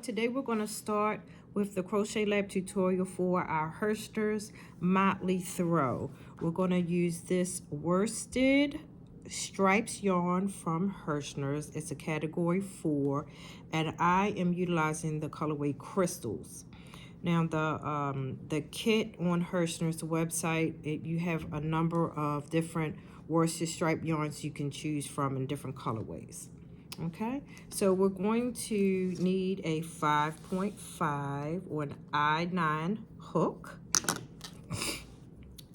Today we're going to start with the Crochet Lab tutorial for our Herrschners Motley Throw. We're going to use this worsted stripes yarn from Herrschners. It's a category 4, and I am utilizing the colorway Crystals. Now the kit on Herrschners website, you have a number of different worsted stripe yarns you can choose from in different colorways. Okay, so we're going to need a 5.5 or an I-9 hook.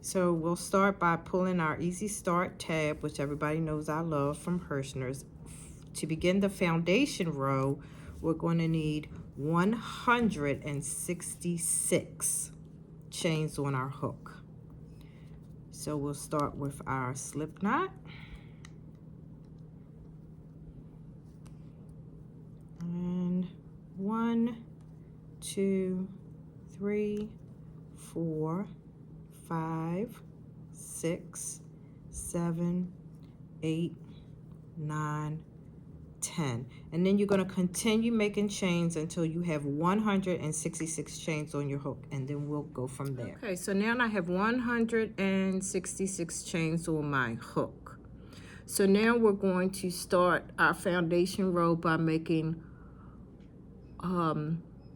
So we'll start by pulling our Easy Start tab, which everybody knows I love from Herrschners. To begin the foundation row, we're going to need 166 chains on our hook. So we'll start with our slip knot. And 1, 2, 3, 4, 5, 6, 7, 8, 9, 10. And then you're going to continue making chains until you have 166 chains on your hook, and then we'll go from there. Okay, so now I have 166 chains on my hook. So now we're going to start our foundation row by making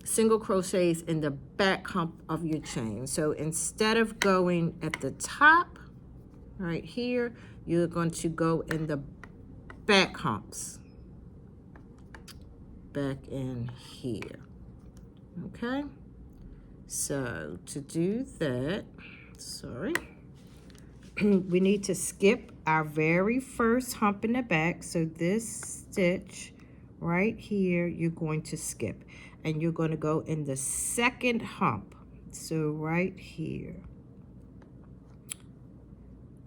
single crochets in the back hump of your chain. So instead of going at the top right here, you're going to go in the back humps back in here. Okay, so to do that, we need to skip our very first hump in the back. So this stitch right here, you're going to skip, and you're going to go in the second hump. So right here,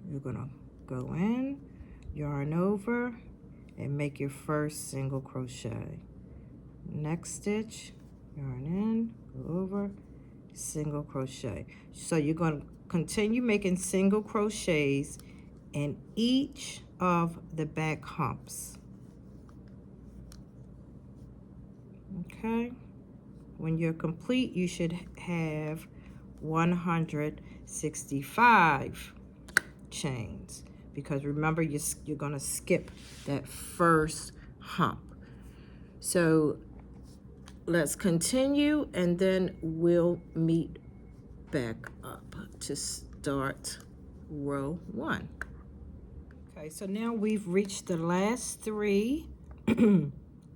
you're going to go in, yarn over, and make your first single crochet. Next stitch, yarn in, go over, single crochet. So you're going to continue making single crochets in each of the back humps. Okay, when you're complete, you should have 165 chains, because remember, you're going to skip that first hump. So let's continue, and then we'll meet back up to start row 1. Okay, so now we've reached the last 3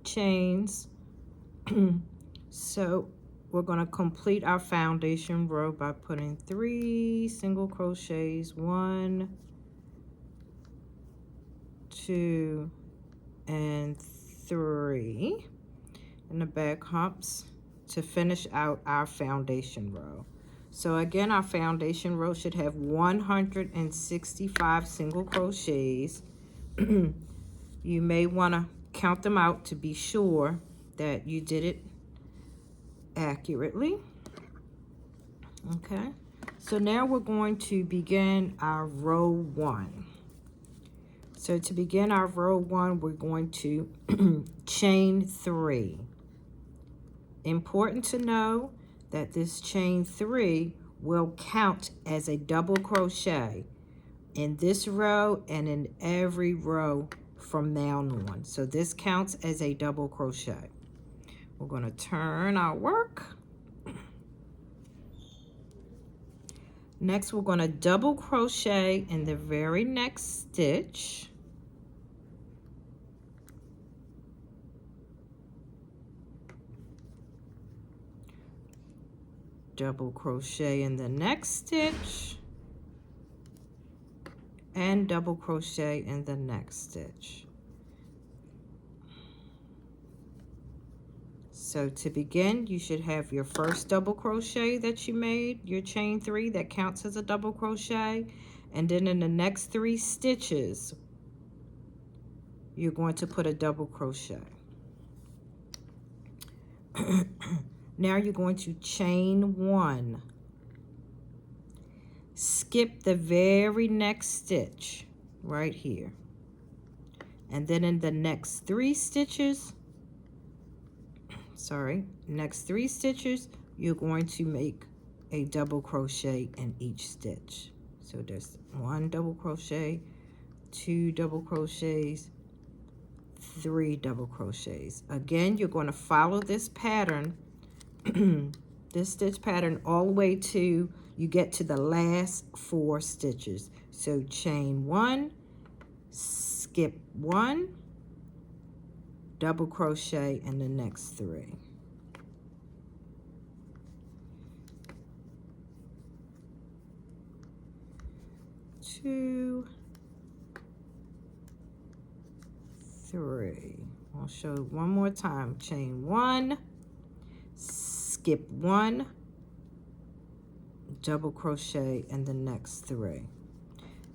chains. So we're going to complete our foundation row by putting 3 single crochets, 1, 2, and 3 in the back humps to finish out our foundation row. So again, our foundation row should have 165 single crochets. You may want to count them out to be sure that you did it accurately. Okay, so now we're going to begin our row 1. So to begin our row 1, we're going to chain 3. Important to know that this chain 3 will count as a double crochet in this row and in every row from now on. So this counts as a double crochet. We're going to turn our work. Next, we're going to double crochet in the very next stitch. Double crochet in the next stitch, and double crochet in the next stitch. So to begin, you should have your first double crochet that you made, your chain 3, that counts as a double crochet, and then in the next 3 stitches, you're going to put a double crochet. Now you're going to chain 1, skip the very next stitch right here, and then in the next 3 stitches, next 3 stitches, you're going to make a double crochet in each stitch. So there's 1 double crochet, 2 double crochets, 3 double crochets. Again, you're going to follow this pattern, this stitch pattern, all the way to you get to the last 4 stitches. So chain 1, skip 1, double crochet in the next 3. Two, 3. I'll show one more time. Chain 1, skip 1, double crochet in the next 3.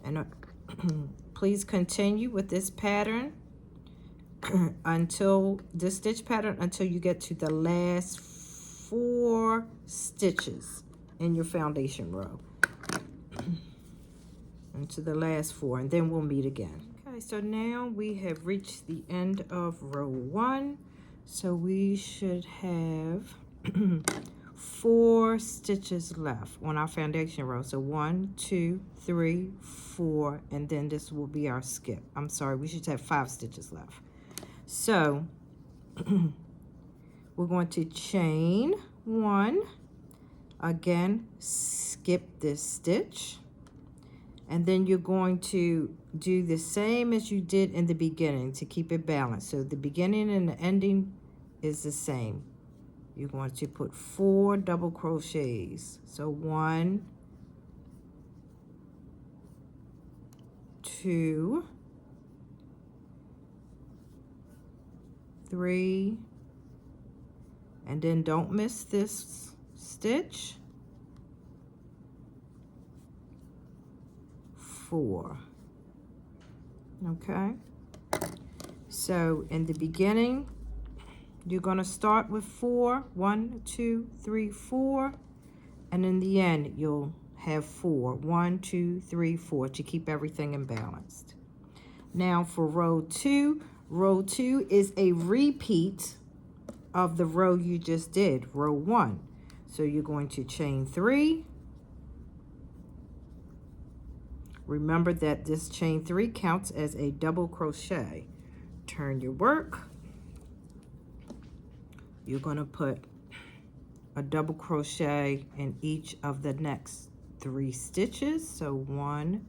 And please continue with this pattern until this stitch pattern until you get to the last 4 stitches in your foundation row. Into the last 4, and then we'll meet again. Okay, so now we have reached the end of row 1, so we should have 4 stitches left on our foundation row. So 1, 2, 3, 4, and then this will be our skip. I'm sorry, we should have 5 stitches left. So we're going to chain 1, again skip this stitch, and then you're going to do the same as you did in the beginning to keep it balanced. So the beginning and the ending is the same. You're going to put 4 double crochets. So 1, 2, 3, and then don't miss this stitch. 4. Okay, so in the beginning you're going to start with 4, 1, 2, 3, 4, and in the end you'll have 4, 1, 2, 3, 4 to keep everything in balance. Now for row 2 is a repeat of the row you just did, row 1. So you're going to chain 3. Remember that this chain 3 counts as a double crochet. Turn your work. You're going to put a double crochet in each of the next 3 stitches. So 1,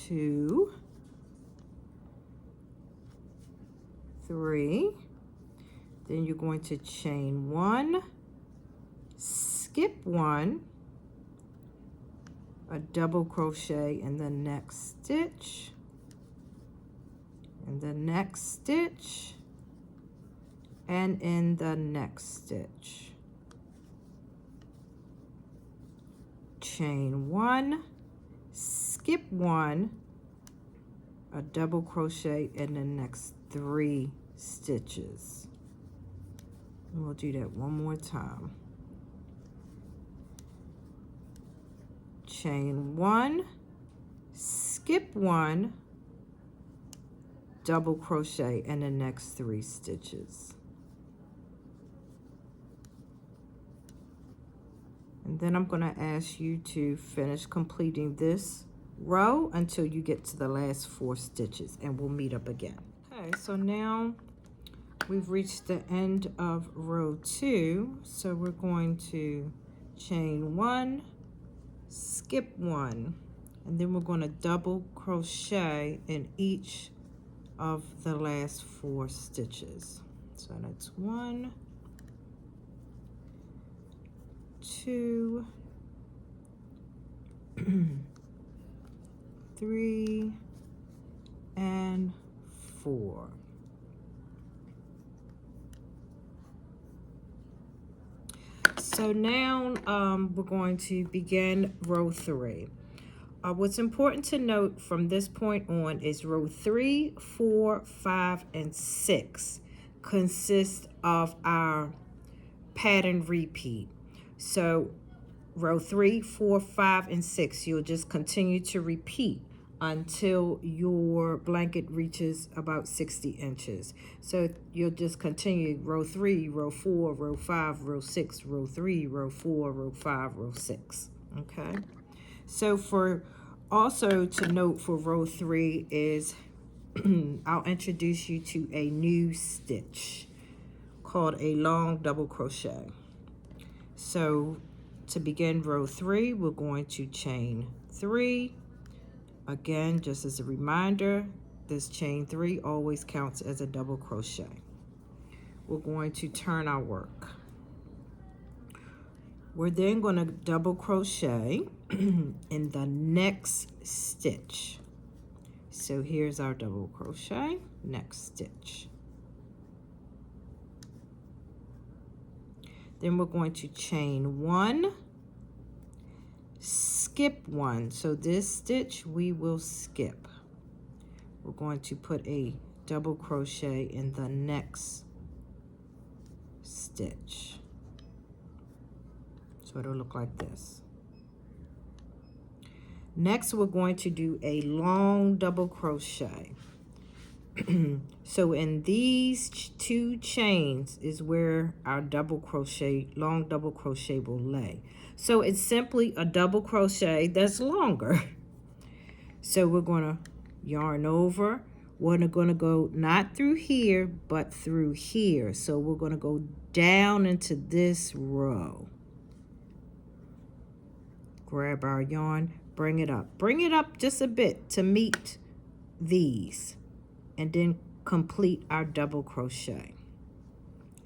2, 3. Then you're going to chain 1, skip 1, a double crochet in the next stitch, in the next stitch, and in the next stitch. Chain 1, skip 1, a double crochet in the next 3 stitches. And we'll do that one more time. Chain 1, skip 1, double crochet in the next 3 stitches. And then I'm going to ask you to finish completing this row until you get to the last 4 stitches, and we'll meet up again. Okay, so now we've reached the end of row 2, so we're going to chain 1, skip 1, and then we're going to double crochet in each of the last 4 stitches. So that's 1, 2, 3, and 4. So now we're going to begin row 3. What's important to note from this point on is row 3, 4, 5, and 6 consist of our pattern repeat. So row 3, 4, 5, and 6, you'll just continue to repeat until your blanket reaches about 60 inches. So you'll just continue row 3, row 4, row 5, row 6, row 3, row 4, row 5, row 6. Okay. So for also to note for row 3 is I'll introduce you to a new stitch called a long double crochet. So to begin row 3, we're going to chain 3. Again, just as a reminder, this chain 3 always counts as a double crochet. We're going to turn our work. We're then going to double crochet in the next stitch. So here's our double crochet, next stitch. Then we're going to chain 1, skip 1. So this stitch we will skip. We're going to put a double crochet in the next stitch. So it'll look like this. Next, we're going to do a long double crochet. So in these 2 chains is where our double crochet, long double crochet will lay. So it's simply a double crochet that's longer. So we're going to yarn over. We're going to go not through here, but through here. So we're going to go down into this row. Grab our yarn, bring it up. Bring it up just a bit to meet these, and then complete our double crochet.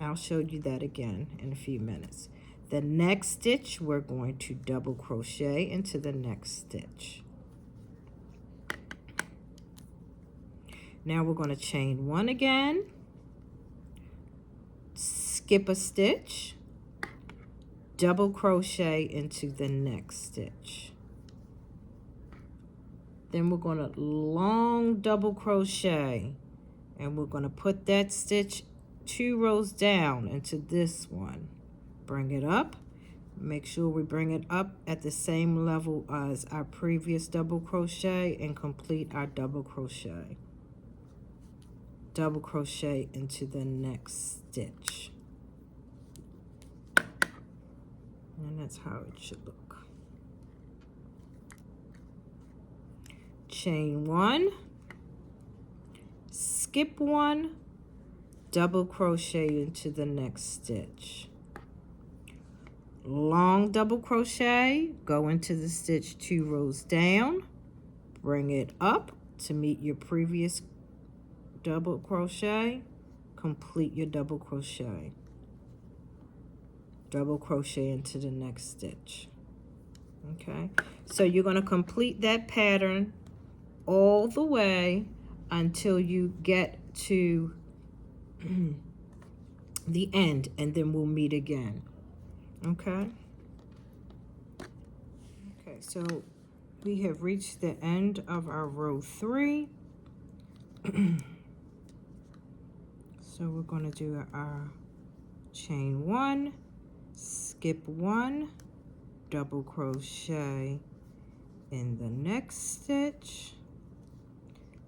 I'll show you that again in a few minutes. The next stitch, we're going to double crochet into the next stitch. Now we're going to chain 1 again, skip a stitch, double crochet into the next stitch. Then we're going to long double crochet, and we're going to put that stitch 2 rows down into this one. Bring it up. Make sure we bring it up at the same level as our previous double crochet and complete our double crochet. Double crochet into the next stitch. And that's how it should look. Chain 1, skip 1, double crochet into the next stitch. Long double crochet, go into the stitch 2 rows down, bring it up to meet your previous double crochet, complete your double crochet. Double crochet into the next stitch. Okay, so you're going to complete that pattern all the way until you get to the end, and then we'll meet again. Okay. Okay, so we have reached the end of our row 3. So we're going to do our chain 1, skip 1, double crochet in the next stitch.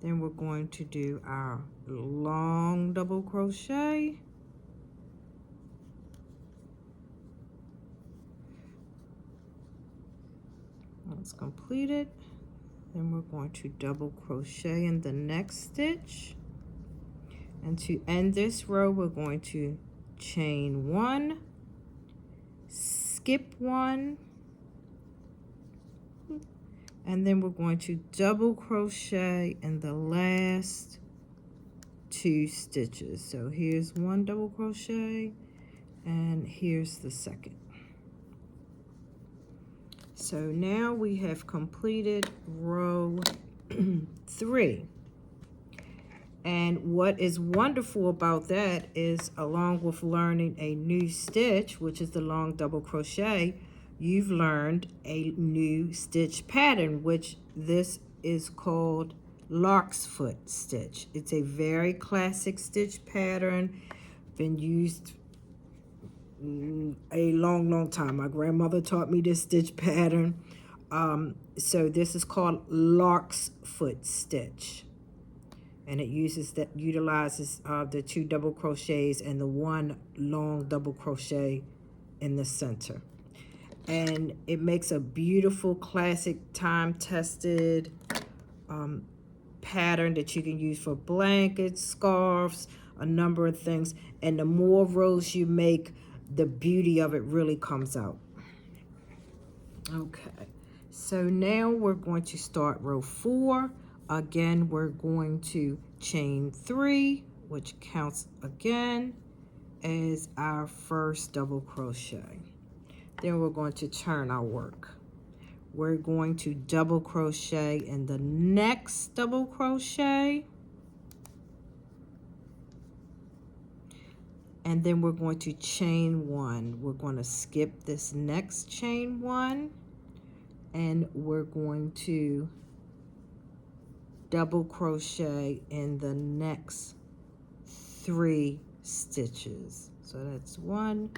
Then we're going to do our long double crochet. Once completed, then we're going to double crochet in the next stitch. And to end this row, we're going to chain 1, skip 1, and then we're going to double crochet in the last 2 stitches. So here's 1 double crochet, and here's the second. So now we have completed row 3. And what is wonderful about that is, along with learning a new stitch, which is the long double crochet, you've learned a new stitch pattern, which this is called lark's foot stitch. It's a very classic stitch pattern, been used a long time. My grandmother taught me this stitch pattern. So this is called lark's foot stitch, and it utilizes the 2 double crochets and the 1 long double crochet in the center, and it makes a beautiful classic time-tested pattern that you can use for blankets, scarves, a number of things. And the more rows you make, the beauty of it really comes out. Okay, so now we're going to start row 4. Again, we're going to chain 3, which counts again as our first double crochet. Then we're going to turn our work. We're going to double crochet in the next double crochet, and then we're going to chain 1. We're going to skip this next chain 1, and we're going to double crochet in the next 3 stitches. So that's 1,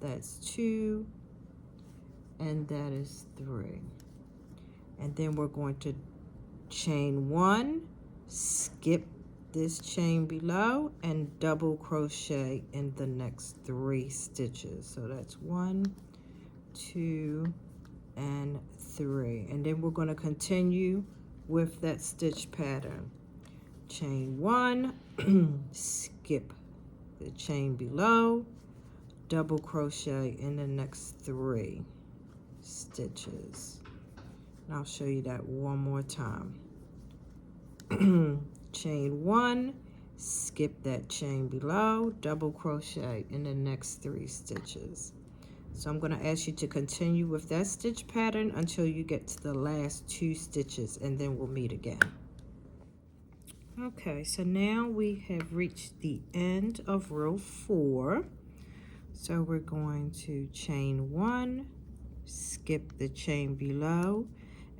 that's 2, and that is 3. And then we're going to chain 1, skip this chain below, and double crochet in the next 3 stitches. So that's 1, 2, and 3. And then we're going to continue with that stitch pattern. Chain 1, skip the chain below, double crochet in the next 3 stitches. And I'll show you that one more time. Chain 1, skip that chain below, double crochet in the next 3 stitches. So I'm going to ask you to continue with that stitch pattern until you get to the last 2 stitches, and then we'll meet again. Okay, so now we have reached the end of row 4. So we're going to chain 1, skip the chain below,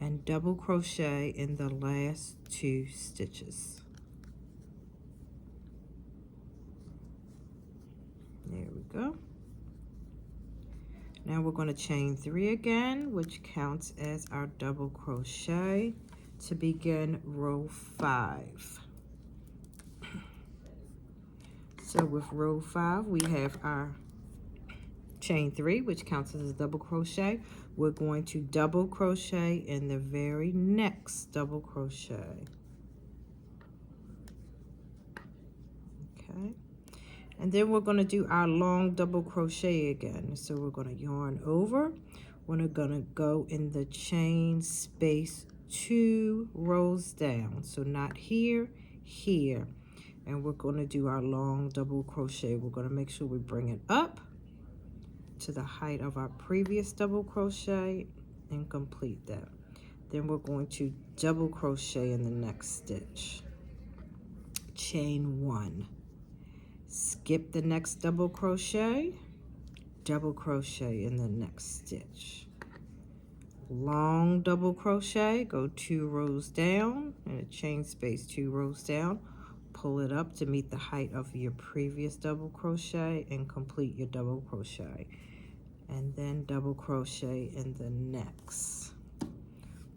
and double crochet in the last 2 stitches. There we go. Now we're going to chain 3 again, which counts as our double crochet to begin row 5. So with row 5, we have our chain 3, which counts as a double crochet. We're going to double crochet in the very next double crochet. Okay. And then we're going to do our long double crochet again. So we're going to yarn over. We're going to go in the chain space 2 rows down. So not here, here. And we're going to do our long double crochet. We're going to make sure we bring it up to the height of our previous double crochet and complete that. Then we're going to double crochet in the next stitch. Chain 1. Skip the next double crochet in the next stitch. Long double crochet, go 2 rows down in a chain space 2 rows down. Pull it up to meet the height of your previous double crochet and complete your double crochet. And then double crochet in the next.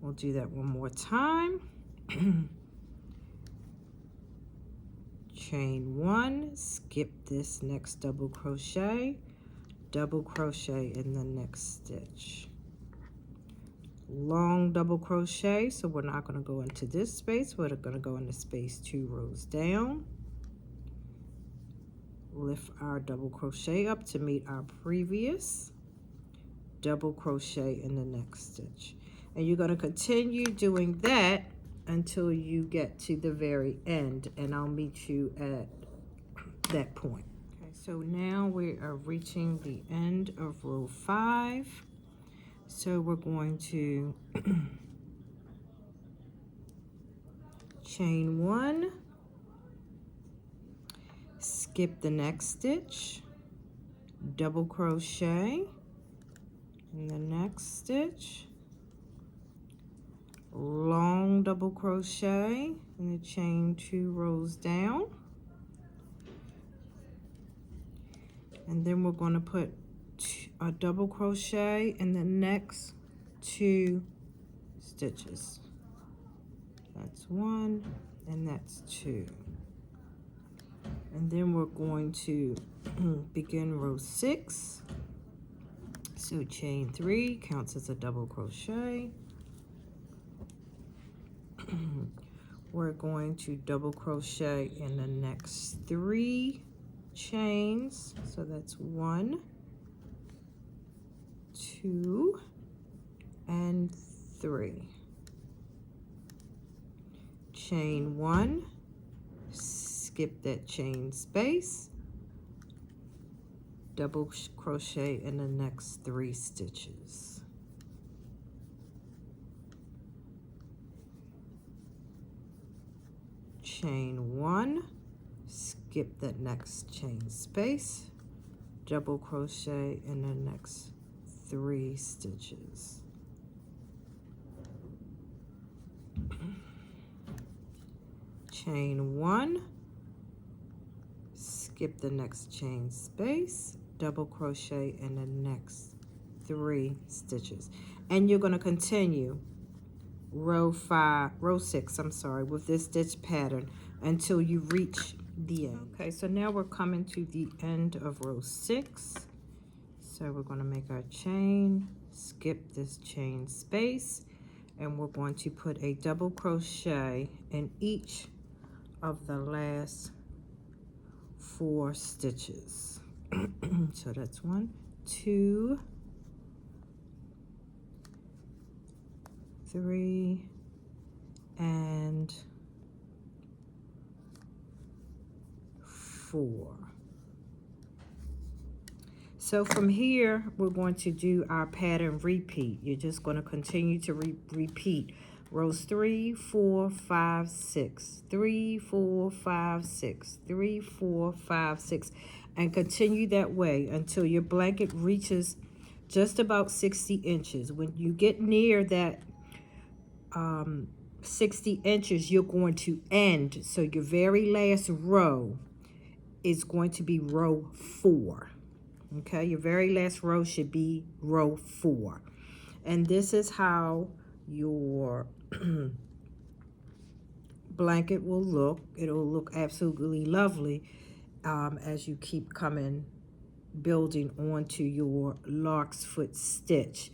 We'll do that one more time. Chain 1, skip this next double crochet in the next stitch. Long double crochet, so we're not going to go into this space, we're going to go into space 2 rows down. Lift our double crochet up to meet our previous double crochet in the next stitch. And you're going to continue doing that until you get to the very end, and I'll meet you at that point. Okay, so now we are reaching the end of row 5. So we're going to chain 1, skip the next stitch, double crochet in the next stitch, long double crochet in the chain 2 rows down, and then we're going to put a double crochet in the next 2 stitches. That's 1 and that's 2. And then we're going to begin row 6. So chain 3 counts as a double crochet. We're going to double crochet in the next 3 chains. So that's 1, 2, and 3. Chain 1, skip that chain space, double crochet in the next 3 stitches. Chain 1, skip that next chain space, double crochet in the next 3 stitches. Chain 1, skip the next chain space, double crochet in the next 3 stitches. And you're going to continue row 6, with this stitch pattern until you reach the end. Okay, so now we're coming to the end of row 6. So we're going to make our chain, skip this chain space, and we're going to put a double crochet in each of the last 4 stitches. So that's 1, 2, 3, and 4. So from here, we're going to do our pattern repeat. You're just going to continue to repeat rows 3, 4, 5, 6, 3, 4, 5, 6, 3, 4, 5, 6, and continue that way until your blanket reaches just about 60 inches. When you get near that 60 inches, you're going to end. So your very last row is going to be row 4. Okay, your very last row should be row 4. And this is how your blanket will look. It'll look absolutely lovely as you keep building onto your lark's foot stitch.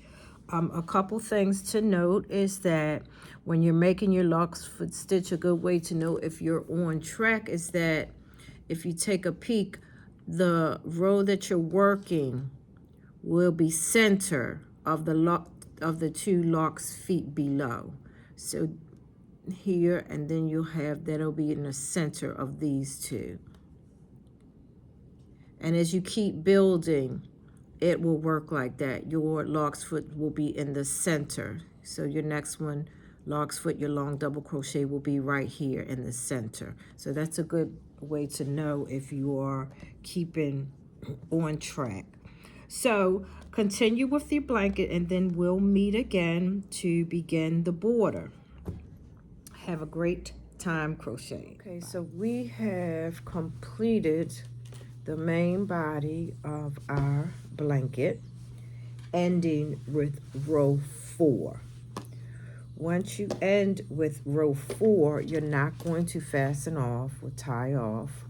A couple things to note is that when you're making your lark's foot stitch, a good way to know if you're on track is that if you take a peek, the row that you're working will be center of the 2 lark's feet below. So here, and then you'll have that'll be in the center of these 2. And as you keep building, it will work like that. Your lark's foot will be in the center. So your next one, lark's foot, your long double crochet will be right here in the center. So that's a good way to know if you are keeping on track. So continue with your blanket, and then we'll meet again to begin the border. Have a great time crocheting. Okay, so we have completed the main body of our blanket, ending with row 4. Once you end with row 4, you're not going to fasten off or tie off.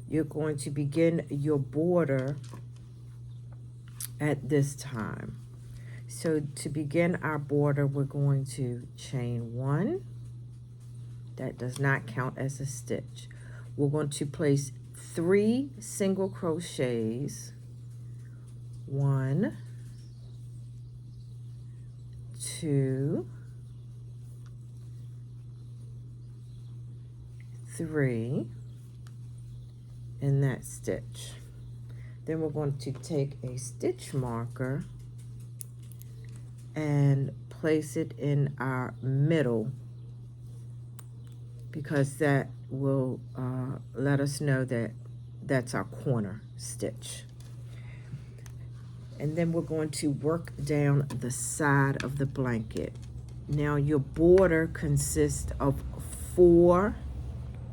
You're going to begin your border at this time. So to begin our border, we're going to chain 1. That does not count as a stitch. We're going to place 3 single crochets. 1, 2, 3 in that stitch. Then we're going to take a stitch marker and place it in our middle, because that will let us know that that's our corner stitch. And then we're going to work down the side of the blanket. Now your border consists of 4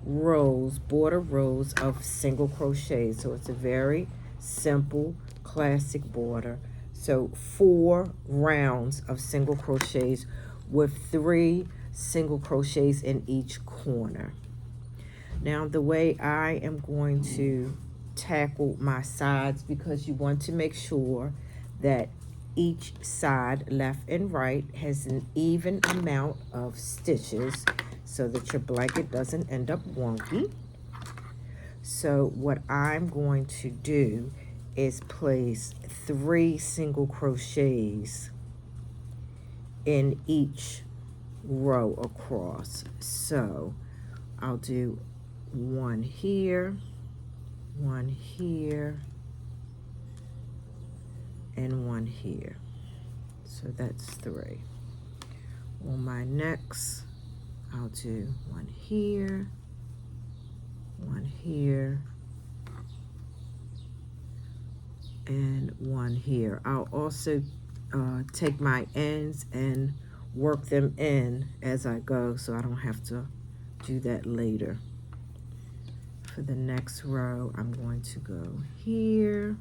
rows, border rows of single crochets. So it's a very simple, classic border. So 4 rounds of single crochets with 3 single crochets in each corner. Now the way I am going to tackle my sides, because you want to make sure that each side, left and right, has an even amount of stitches so that your blanket doesn't end up wonky. So what I'm going to do is place 3 single crochets in each row across. So I'll do 1 here, 1 here, and 1 here. So that's 3. On my next, I'll do 1 here, 1 here, and 1 here. I'll also take my ends and work them in as I go, so I don't have to do that later. For the next row, I'm going to go here.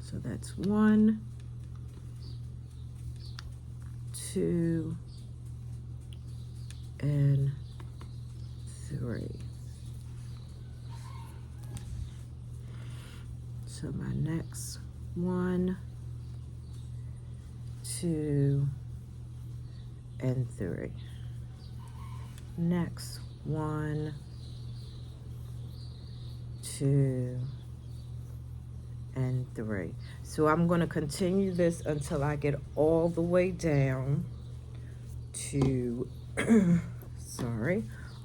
So that's 1, 2, and 3. So my next 1, 2, and 3. Next 1, 2, and 3. So I'm going to continue this until I get all the way down to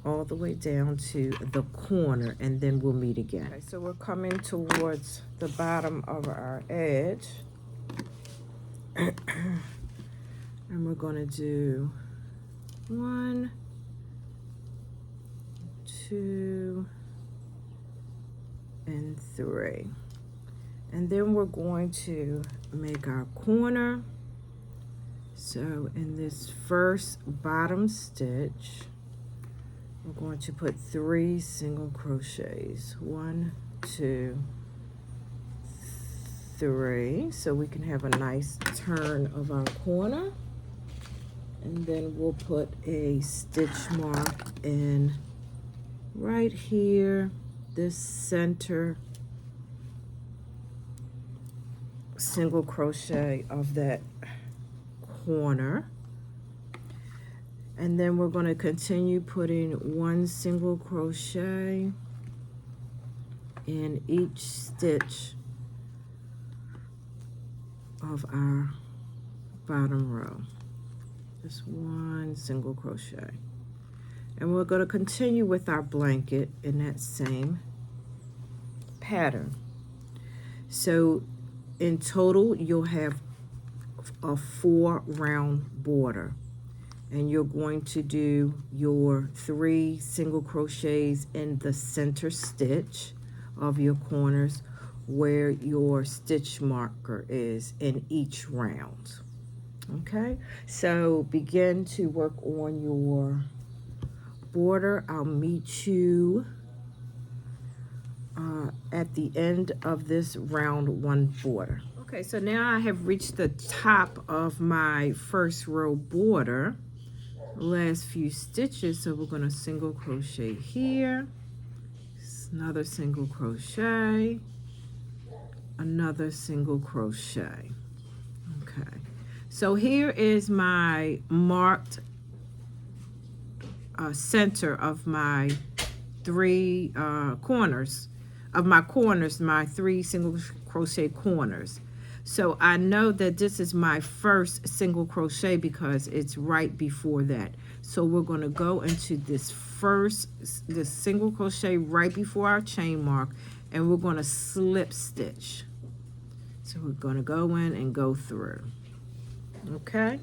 all the way down to the corner, and then we'll meet again. Okay, so we're coming towards the bottom of our edge. And we're going to do 1, 2, and 3. And then we're going to make our corner. So in this first bottom stitch, we're going to put 3 single crochets. 1, 2, 3. So we can have a nice turn of our corner. And then we'll put a stitch mark in right here, this center single crochet of that corner. And then we're going to continue putting 1 single crochet in each stitch of our bottom row. Just 1 single crochet. And we're going to continue with our blanket in that same pattern. So in total, you'll have a 4 round border, and you're going to do your 3 single crochets in the center stitch of your corners where your stitch marker is in each round. Okay, so begin to work on your border. I'll meet you at the end of this round 1 border. Okay, so now I have reached the top of my first row border, last few stitches. So we're going to single crochet here, another single crochet, another single crochet. Okay, so here is my marked center of my 3 corners of my corners, my 3 single crochet corners. So I know that this is my first single crochet because it's right before that. So we're going to go into this single crochet right before our chain mark, and we're going to slip stitch. So we're going to go in and go through. Okay,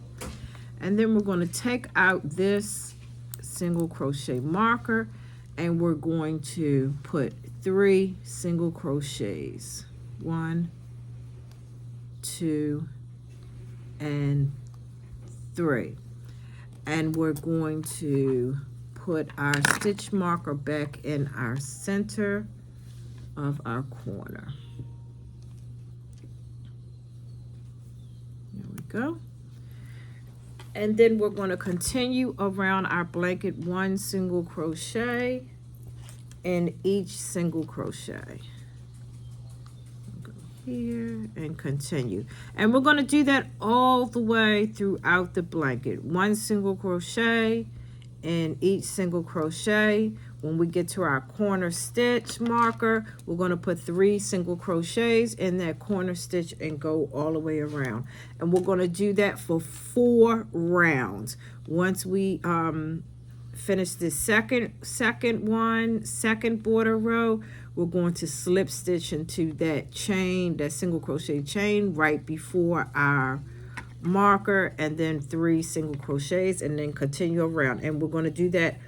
and then we're going to take out this single crochet marker, and we're going to put 3 single crochets. 1, 2, and 3. And we're going to put our stitch marker back in our center of our corner. There we go. And then we're going to continue around our blanket 1 single crochet in each single crochet. Go here and continue. And we're going to do that all the way throughout the blanket. 1 single crochet in each single crochet. When we get to our corner stitch marker, we're going to put 3 single crochets in that corner stitch and go all the way around. And we're going to do that for 4 rounds. Once we finish the second border row, we're going to slip stitch into that chain, that single crochet chain right before our marker, and then 3 single crochets, and then continue around. And we're going to do that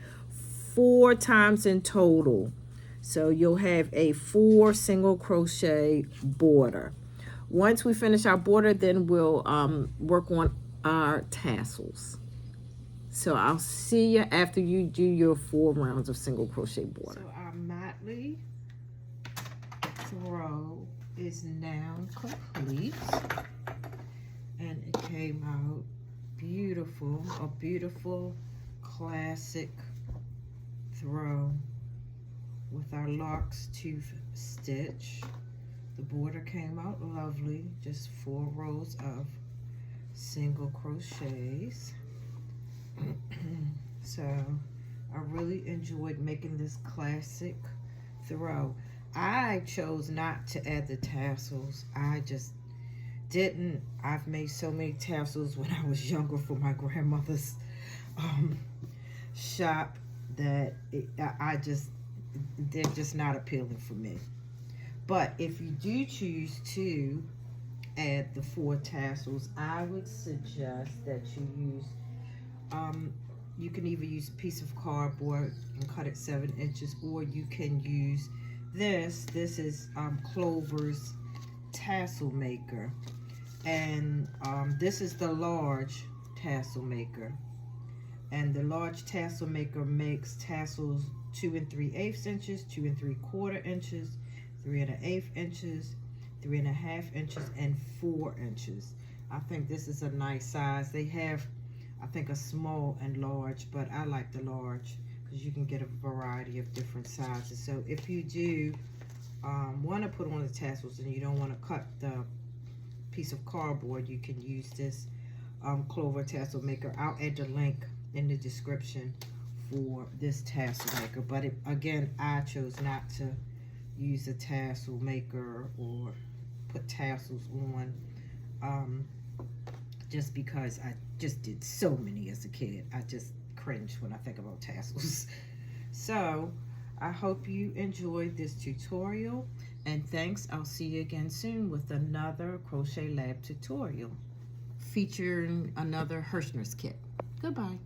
4 times in total. So you'll have a 4 single crochet border. Once we finish our border, then we'll work on our tassels. So I'll see you after you do your 4 rounds of single crochet border. So our Motley Throw is now complete. And it came out beautiful, a beautiful classic throw with our lark's tooth stitch. The border came out lovely, just 4 rows of single crochets. So I really enjoyed making this classic throw. I chose not to add the tassels. I just didn't. I've made so many tassels when I was younger for my grandmother's shop that they're just not appealing for me. But if you do choose to add the 4 tassels, I would suggest that you use you can either use a piece of cardboard and cut it 7 inches, or you can use this is Clover's tassel maker, and this is the large tassel maker, and the large tassel maker makes tassels 2 3/8 inches, 2 3/4 inches, 3 1/8 inches, 3 1/2 inches, and 4 inches. I think this is a nice size. They have, I think, a small and large, but I like the large because you can get a variety of different sizes. So if you do want to put on the tassels and you don't want to cut the piece of cardboard, you can use this Clover tassel maker. I'll add the link in the description for this tassel maker. But again, I chose not to use a tassel maker or put tassels on just because I just did so many as a kid. I just cringe when I think about tassels. So I hope you enjoyed this tutorial, and thanks. I'll see you again soon with another Crochet Lab tutorial featuring another Herrschners kit. Goodbye.